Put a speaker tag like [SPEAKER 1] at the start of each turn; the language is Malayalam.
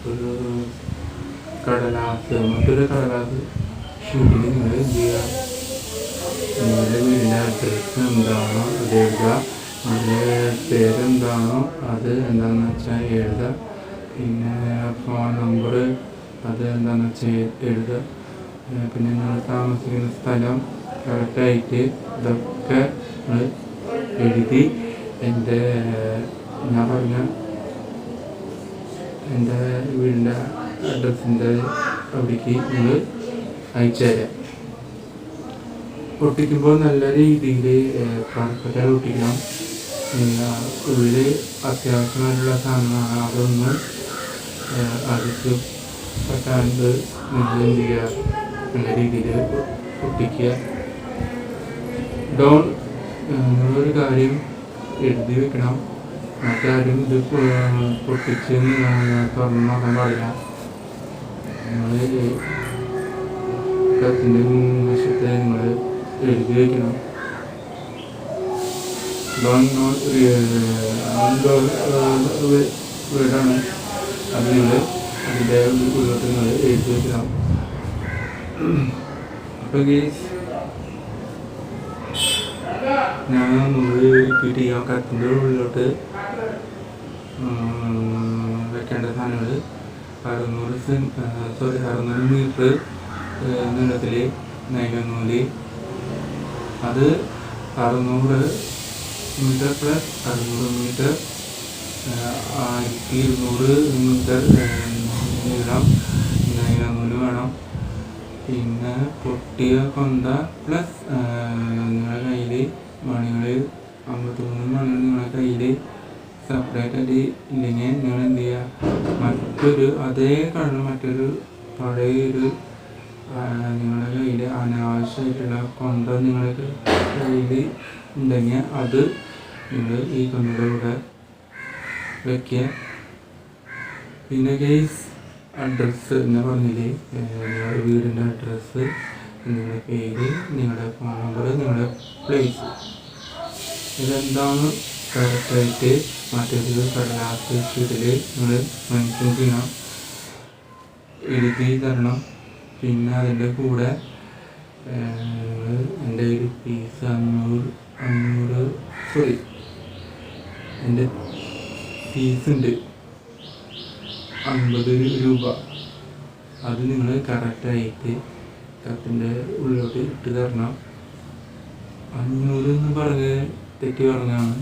[SPEAKER 1] ഒരു കടലാസ് മറ്റൊരു കടലാസ് ഷീറ്റിൽ നിങ്ങൾ എന്ത് ചെയ്യുക, നിങ്ങളുടെ വീടിൻ്റെ അഡ്രസ്സ് എന്താണോ അത് എഴുതുക, നിങ്ങളുടെ പേരെന്താണോ അത് എന്താണെന്ന് വെച്ചാൽ എഴുതുക, പിന്നെ ഫോൺ നമ്പർ അത് എന്താണെന്ന് വെച്ചാൽ എഴുതുക, പിന്നെ നിങ്ങൾ താമസിക്കുന്ന സ്ഥലം കറക്റ്റായിട്ട് ഇതൊക്കെ നിങ്ങൾ എഴുതി ഞാൻ പറഞ്ഞ എൻ്റെ വീടിൻ്റെ അഡ്രസ്സിൻ്റെ അവിടേക്ക് നിങ്ങൾ അയച്ചു തരാം. ഒട്ടിക്കുമ്പോൾ നല്ല രീതിയിൽ പെർഫെക്റ്റായി ഒട്ടിക്കണം. ഉള്ളിൽ അത്യാവശ്യമായിട്ടുള്ള സാധനമാണ്, അതൊന്നും അടിച്ച് പറ്റാണ്ട് നിങ്ങൾ എന്ത് ചെയ്യുക, നല്ല രീതിയിൽ ഒട്ടിക്കുക. നിങ്ങളൊരു കാര്യം എഴുതി വെക്കണം, മറ്റാരും ഇത് പൊട്ടിച്ച് തുറന്നു നോക്കാൻ പാടില്ല. നിങ്ങൾ കത്തിൻ്റെ വശത്തെ നിങ്ങൾ എഴുതി വയ്ക്കണം. വീടാണ് അത് നിങ്ങൾ അതിൻ്റെ ഉള്ളിലോട്ട് നിങ്ങൾ എഴുതി വയ്ക്കണം. അപ്പോൾ ഞാൻ റിപ്പീറ്റ് ചെയ്യാം. കത്തിൻ്റെ ഉള്ളിലോട്ട് വെക്കേണ്ട സാധനങ്ങൾ 600 മീറ്റർ നീളത്തിൽ നൈലനൂല്, അത് 600 മീറ്റർ പ്ലസ് 600 മീറ്റർ 1200 മീറ്റർ നീളം നൈലനൂല് വേണം. പിന്നെ പൊട്ടിയ കൊന്ത പ്ലസ് നിങ്ങളുടെ കയ്യിൽ മണികൾ 53 മണികൾ നിങ്ങളുടെ കയ്യിൽ സെപ്പറേറ്റ് ആയിട്ട് ഇല്ലെങ്കിൽ നിങ്ങൾ എന്ത് ചെയ്യുക, അതേ കളറിൽ മറ്റൊരു പഴയൊരു നിങ്ങളുടെ കയ്യിൽ അനാവശ്യമായിട്ടുള്ള കൊന്ത നിങ്ങളുടെ കയ്യിൽ ഉണ്ടെങ്കിൽ അത് നിങ്ങൾ ഈ കൊന്തയുടെ കൂടെ വയ്ക്കുക. പിന്നെ അഡ്രസ്സ് എന്ന് പറഞ്ഞില്ലേ, നിങ്ങളുടെ വീടിൻ്റെ അഡ്രസ്സ്, നിങ്ങളുടെ പേര്, നിങ്ങളുടെ ഫോൺ നമ്പർ, നിങ്ങളുടെ പ്ലേസ്, ഇതെന്താണ് കറക്റ്റായിട്ട് മറ്റൊരു കടലാസ് ഷീറ്റിൽ നിങ്ങൾ മെൻഷൻ ചെയ്യണം, എഴുതി തരണം. പിന്നെ അതിൻ്റെ കൂടെ എൻ്റെ ഒരു ഫീസ് 500 എൻ്റെ ഫീസുണ്ട് 50 രൂപ, അത് നിങ്ങൾ കറക്റ്റായിട്ട് കത്തിൻ്റെ ഉള്ളിലോട്ട് ഇട്ട് തരണം. 500 എന്ന് പറഞ്ഞ് തെറ്റി പറഞ്ഞാണ്.